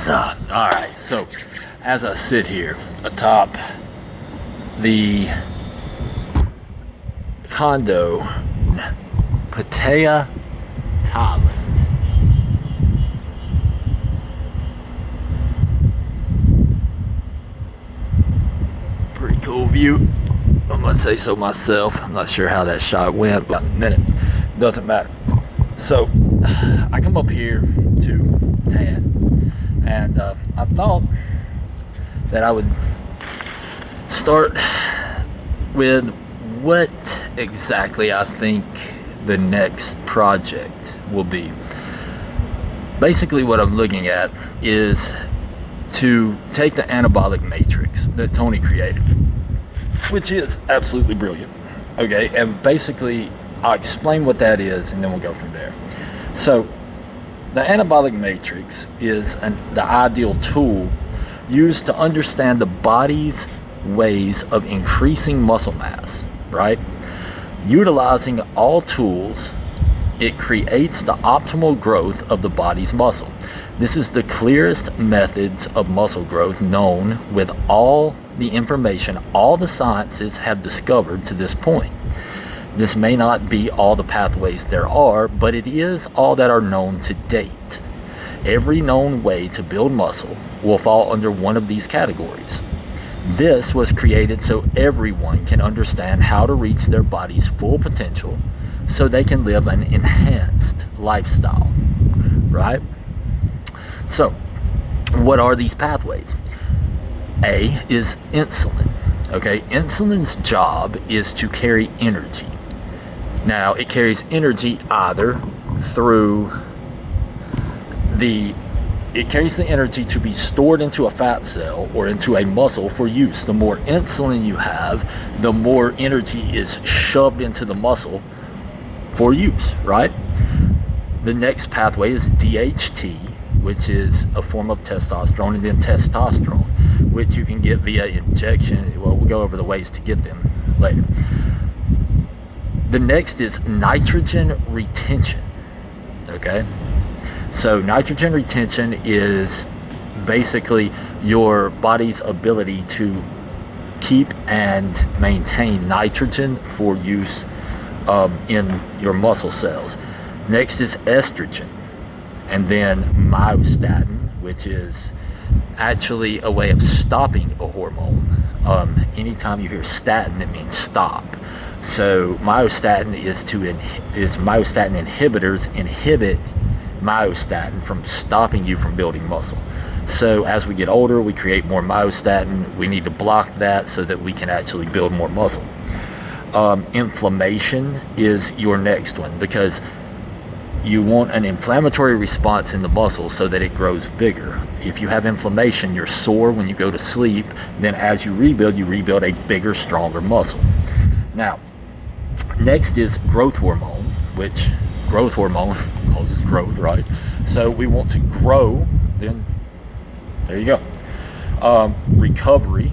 All right, so as I sit here atop the condo in Pattaya, Thailand. Pretty cool view. I'm gonna say so myself. I'm not sure how that shot went, but in a minute, doesn't matter. So I come up here to tan, and I thought that I would start with what exactly I think the next project will be. Basically what I'm looking at is to take the Anabolic Matrix that Tony created, which is absolutely brilliant, okay, and basically I'll explain what that is and then we'll go from there. So the Anabolic Matrix is the ideal tool used to understand the body's ways of increasing muscle mass, right? Utilizing all tools, it creates the optimal growth of the body's muscle. This is the clearest methods of muscle growth known, with all the information all the sciences have discovered to this point. This may not be all the pathways there are, but it is all that are known to date. Every known way to build muscle will fall under one of these categories. This was created so everyone can understand how to reach their body's full potential so they can live an enhanced lifestyle, right? So, what are these pathways? A is insulin, okay? Insulin's job is to carry energy. Now, it carries energy either through it carries the energy to be stored into a fat cell or into a muscle for use. The more insulin you have, the more energy is shoved into the muscle for use, right? The next pathway is DHT, which is a form of testosterone, and then testosterone, which you can get via injection. Well, we'll go over the ways to get them later. The next is nitrogen retention, okay? So nitrogen retention is basically your body's ability to keep and maintain nitrogen for use in your muscle cells. Next is estrogen, and then myostatin, which is actually a way of stopping a hormone. Anytime you hear statin, it means stop. So myostatin is myostatin inhibitors inhibit myostatin from stopping you from building muscle. So as we get older, we create more myostatin. We need to block that so that we can actually build more muscle. Inflammation is your next one, because you want an inflammatory response in the muscle so that it grows bigger. If you have inflammation, you're sore when you go to sleep. Then as you rebuild a bigger, stronger muscle. Now, next is growth hormone, which growth hormone causes growth, right? So we want to grow, then there you go. Recovery,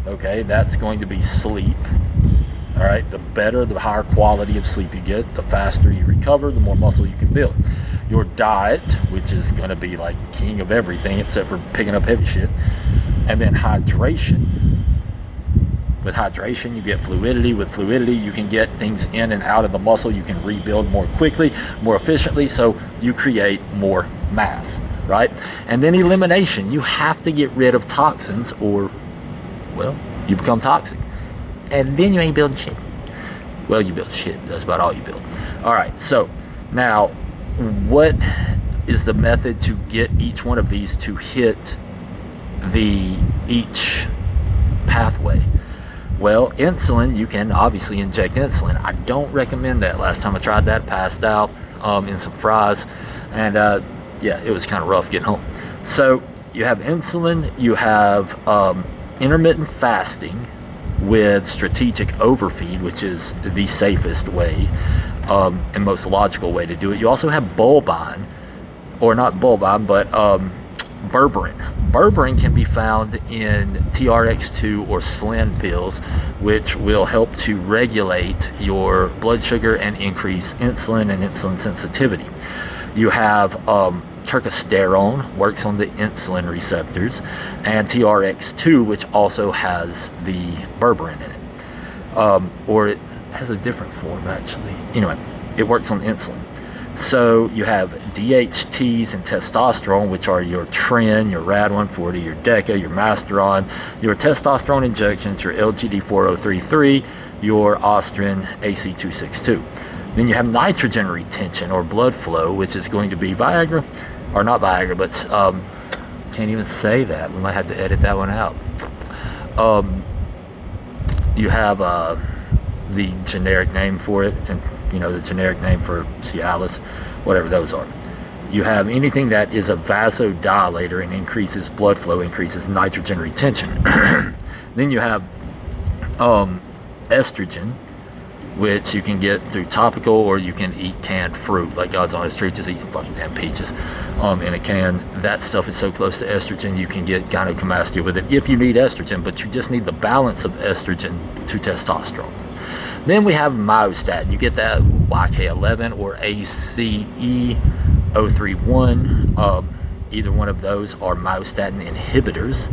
okay, that's going to be sleep. All right, the better, the higher quality of sleep you get, the faster you recover, the more muscle you can build. Your diet, which is going to be like king of everything except for picking up heavy shit. And then hydration. With hydration, you get fluidity. With fluidity, you can get things in and out of the muscle. You can rebuild more quickly, more efficiently, so you create more mass, right? And then elimination. You have to get rid of toxins or, well, you become toxic. And then you ain't building shit. Well, you build shit. That's about all you build. All right, so now what is the method to get each one of these to hit each pathway? Well, insulin, you can obviously inject insulin. I don't recommend that. Last time I tried that, passed out in some fries, and yeah, it was kind of rough getting home. So you have insulin, you have intermittent fasting with strategic overfeed, which is the safest way and most logical way to do it. You also have bovine, or not bovine, but berberine. Berberine can be found in TRX2 or SLIN pills, which will help to regulate your blood sugar and increase insulin and insulin sensitivity. You have turcosterone works on the insulin receptors, and TRX2, which also has the berberine in it. Or it has a different form, actually. Anyway, it works on insulin. So you have DHTs and testosterone, which are your Tren, your Rad140, your Deca, your Masteron, your testosterone injections, your LGD4033, your Ostrin AC262. Then you have nitrogen retention or blood flow, which is going to be Viagra, or not Viagra, but can't even say that. We might have to edit that one out. You have the generic name for it, and the generic name for Cialis, whatever those are. You have anything that is a vasodilator and increases blood flow, increases nitrogen retention. Then you have estrogen, which you can get through topical, or you can eat canned fruit. Like God's honest truth, just eat some fucking damn peaches in a can. That stuff is so close to estrogen, you can get gynecomastia with it if you need estrogen, but you just need the balance of estrogen to testosterone. Then we have myostatin. You get that YK11 or ACE031. Either one of those are myostatin inhibitors.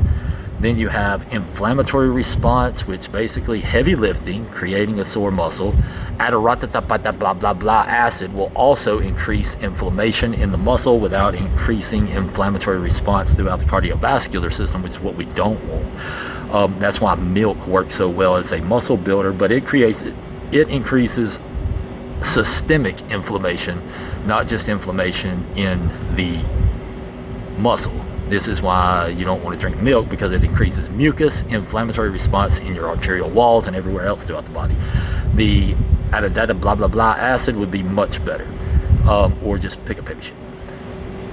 Then you have inflammatory response, which basically heavy lifting, creating a sore muscle. Adirondack blah blah blah acid will also increase inflammation in the muscle without increasing inflammatory response throughout the cardiovascular system, which is what we don't want. That's why milk works so well as a muscle builder, but it increases systemic inflammation, not just inflammation in the muscle. This is why you don't want to drink milk, because it increases mucus, inflammatory response in your arterial walls and everywhere else throughout the body. The adirondack blah blah blah acid would be much better, or just pick a baby shit.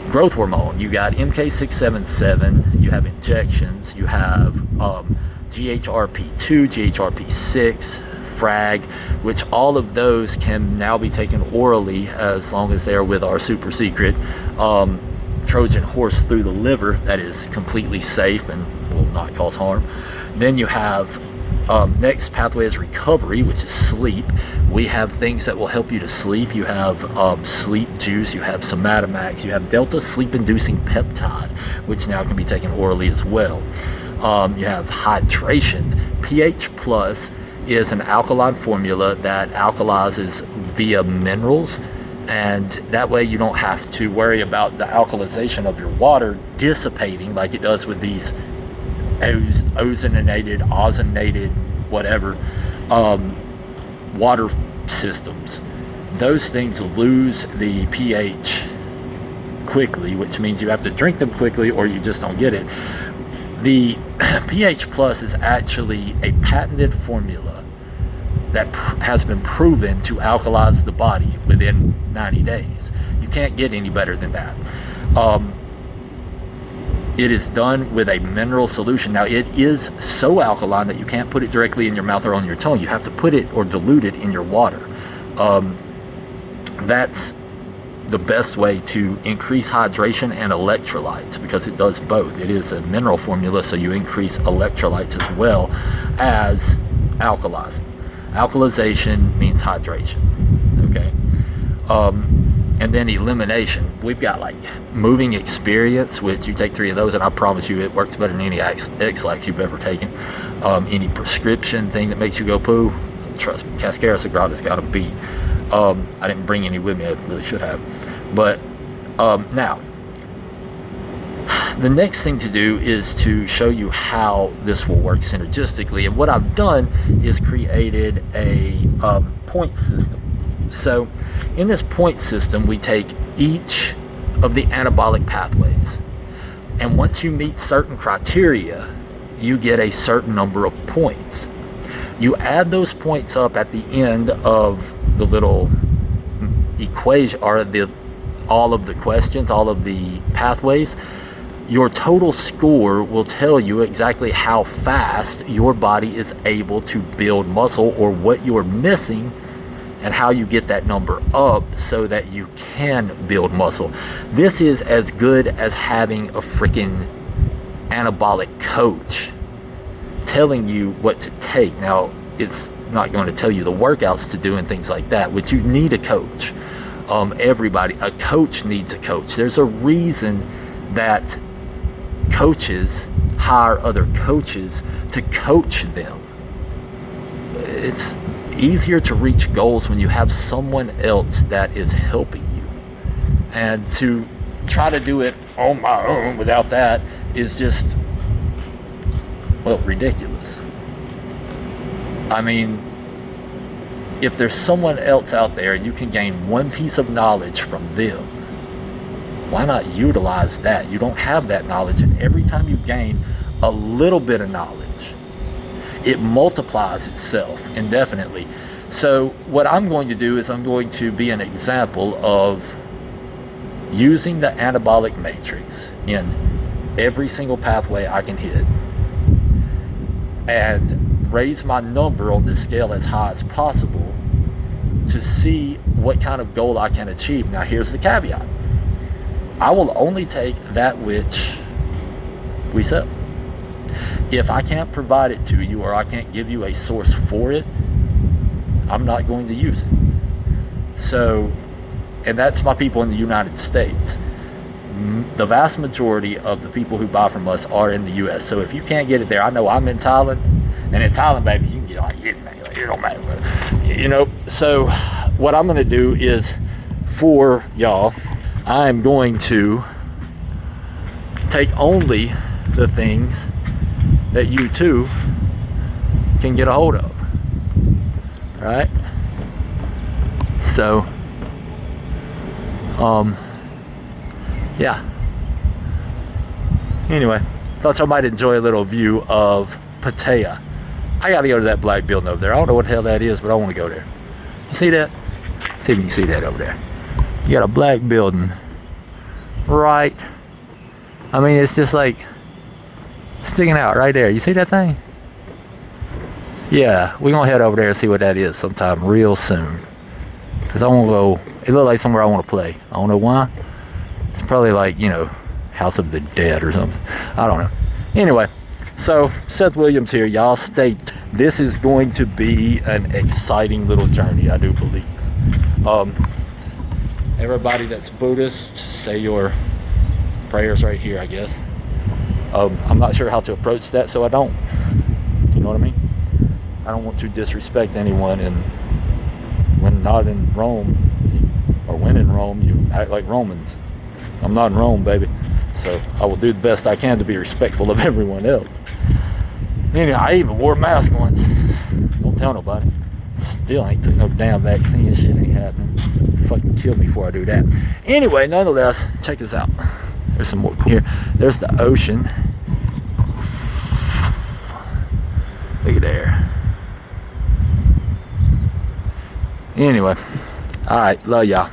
Growth hormone, you got MK677, you have injections, you have GHRP2, GHRP6, frag, which all of those can now be taken orally as long as they are with our super secret Trojan horse through the liver that is completely safe and will not cause harm. Then you have next pathway is recovery, which is sleep. We have things that will help you to sleep. You have sleep juice, you have Somatamax, you have Delta sleep-inducing peptide, which now can be taken orally as well. You have hydration. pH Plus is an alkaline formula that alkalizes via minerals, and that way you don't have to worry about the alkalization of your water dissipating like it does with these ozonated, whatever, water systems. Those things lose the pH quickly, which means you have to drink them quickly or you just don't get it. The pH Plus is actually a patented formula that has been proven to alkalize the body within 90 days. You can't get any better than that. It is done with a mineral solution. Now, it is so alkaline that you can't put it directly in your mouth or on your tongue. You have to put it or dilute it in your water. That's the best way to increase hydration and electrolytes, because it does both. It is a mineral formula, so you increase electrolytes as well as alkalizing. Alkalization means hydration, okay? And then elimination. We've got like moving experience, which you take 3 of those, and I promise you it works better than any X-Lax you've ever taken. Any prescription thing that makes you go poo, trust me, Cascara Sagrada's got them beat. I didn't bring any with me, I really should have. But now, the next thing to do is to show you how this will work synergistically. And what I've done is created a point system. So in this point system, we take each of the anabolic pathways. And once you meet certain criteria, you get a certain number of points. You add those points up at the end of the little equation, or all of the questions, all of the pathways. Your total score will tell you exactly how fast your body is able to build muscle, or what you're missing, and how you get that number up so that you can build muscle. This is as good as having a freaking anabolic coach telling you what to take. Now, it's not going to tell you the workouts to do and things like that, which you need a coach. everybody, a coach needs a coach. There's a reason that coaches hire other coaches to coach them. It's easier to reach goals when you have someone else that is helping you. And to try to do it on my own without that is just, well, ridiculous. I mean, if there's someone else out there, you can gain one piece of knowledge from them. Why not utilize that? You don't have that knowledge, and every time you gain a little bit of knowledge, it multiplies itself indefinitely. So what I'm going to do is I'm going to be an example of using the anabolic matrix in every single pathway I can hit, and raise my number on the scale as high as possible to see what kind of goal I can achieve. Now here's the caveat. I will only take that which we sell. If I can't provide it to you, or I can't give you a source for it, I'm not going to use it. So, and that's my people in the United States. The vast majority of the people who buy from us are in the US. So if you can't get it there, I know I'm in Thailand, and in Thailand, baby, you can get like anything. It don't matter. You know, so what I'm going to do is, for y'all, I'm going to take only the things that you too can get a hold of. Right? So, yeah. Anyway, thought y'all might enjoy a little view of Pattaya. I gotta go to that black building over there. I don't know what the hell that is, but I want to go there. You see that? See if you can see that over there. You got a black building, right? I mean, it's just like sticking out right there. You see that thing? Yeah, we're gonna head over there and see what that is sometime real soon. Cause I want to go. It looks like somewhere I want to play. I don't know why. It's probably like, you know, House of the Dead or something. I don't know. Anyway. So, Seth Williams here, y'all. This is going to be an exciting little journey, I do believe. Everybody that's Buddhist, say your prayers right here, I guess. I'm not sure how to approach that, so I don't. You know what I mean? I don't want to disrespect anyone, and when not in Rome, or when in Rome, you act like Romans. I'm not in Rome, baby. So I will do the best I can to be respectful of everyone else. Anyway, I even wore a mask once. Don't tell nobody. Still ain't took no damn vaccine. Shit ain't happening. Fucking kill me before I do that. Anyway, nonetheless, check this out. There's some more here. There's the ocean. Look at there. Anyway, all right, love y'all.